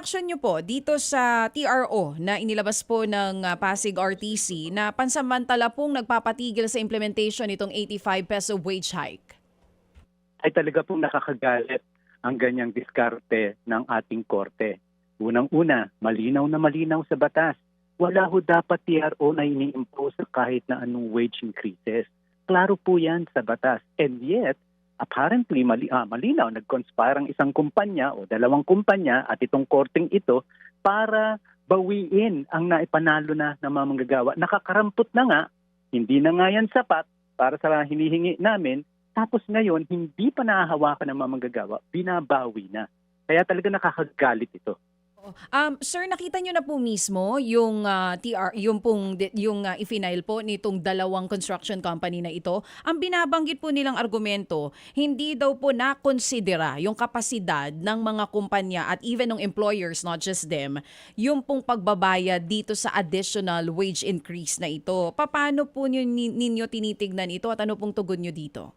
reaction nyo po dito sa TRO na inilabas po ng Pasig RTC na pansamantala pong nagpapatigil sa implementation nitong 85 peso wage hike? Ay talaga pong nakakagalit ang ganyang diskarte ng ating korte. Unang-una, malinaw na malinaw sa batas. Wala ho dapat TRO na ini-impose kahit na anong wage increases. Klaro po yan sa batas. And yet, apparently malinaw, nag-conspire ang isang kumpanya o dalawang kumpanya at itong korteng ito para bawiin ang naipanalo na ng mga manggagawa. Nakakarampot na nga, hindi na nga yan sapat para sa hinihingi namin. Tapos ngayon, hindi pa nahahawakan ng mga manggagawa, binabawi na. Kaya talaga nakakagalit ito. Sir, nakita nyo na po mismo yung i-final po nitong dalawang construction company na ito. Ang binabanggit po nilang argumento, hindi daw po na-considera yung kapasidad ng mga kumpanya at even ng employers, not just them, yung pong pagbabayad dito sa additional wage increase na ito. Paano po ninyo tinitignan ito at ano pong tugon nyo dito?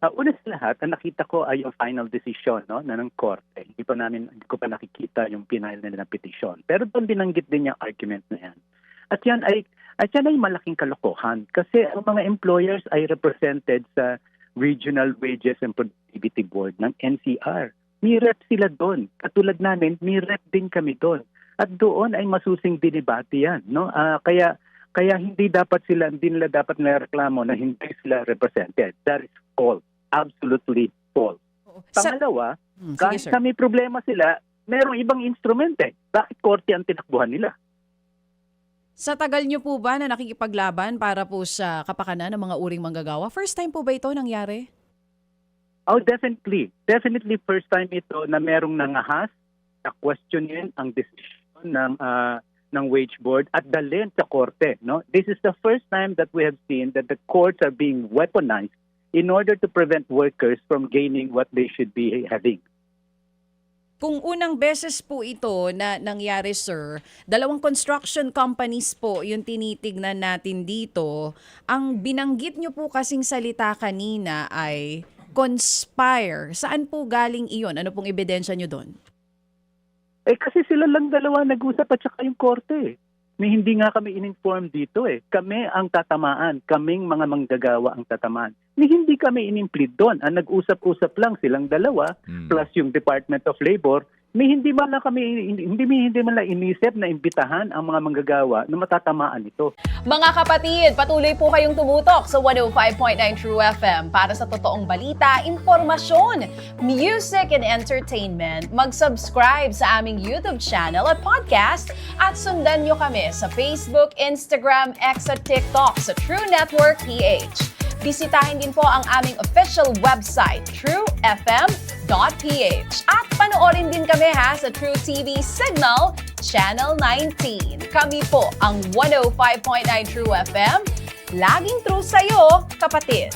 Una sa lahat, ang nakita ko ay yung final decision na ng korte. Hindi ko pa nakikita yung final na petition. Pero doon binanggit din yung argument na yan. At yan ay malaking kalokohan kasi ang mga employers ay represented sa Regional Wages and Productivity Board ng NCR. May rep sila doon. Katulad namin, may rep din kami doon. At doon ay masusing dinibati yan. Kaya hindi nila dapat nareklamo na hindi sila represented. That is false. Absolutely false. Pangalawa, kahit na may problema sila, merong ibang instrumente. Bakit korte ang tinakbuhan nila? Sa tagal nyo po ba na nakikipaglaban para po sa kapakanan ng mga uring manggagawa? First time po ba ito nangyari? Oh, definitely. Definitely first time ito na merong nangahas na questionin ang decision ng wage board at dalhin sa korte. This is the first time that we have seen that the courts are being weaponized in order to prevent workers from gaining what they should be having. Kung unang beses po ito na nangyari, sir, dalawang construction companies po yung tinitignan natin dito. Ang binanggit nyo po kasing salita kanina ay conspire. Saan po galing iyon? Ano pong ebidensya nyo doon? Kasi sila lang dalawa nag-usap at saka yung korte. May hindi nga kami in-inform dito . Kami ang tatamaan. Kaming mga manggagawa ang tatamaan. Hindi kami in-implead doon. Ang nag-usap-usap lang silang dalawa plus yung Department of Labor. Hindi man lang inisip na imbitahan ang mga manggagawa na matatamaan ito. Mga kapatid, patuloy po kayong tumutok sa 105.9 True FM para sa totoong balita, impormasyon, music and entertainment. Mag-subscribe sa aming YouTube channel at podcast at sundan nyo kami sa Facebook, Instagram, X at TikTok sa True Network PH. Bisitahin din po ang aming official website, truefm.ph. At panoorin din kami sa True TV Signal, Channel 19. Kami po ang 105.9 True FM. Laging true sa'yo, kapatid.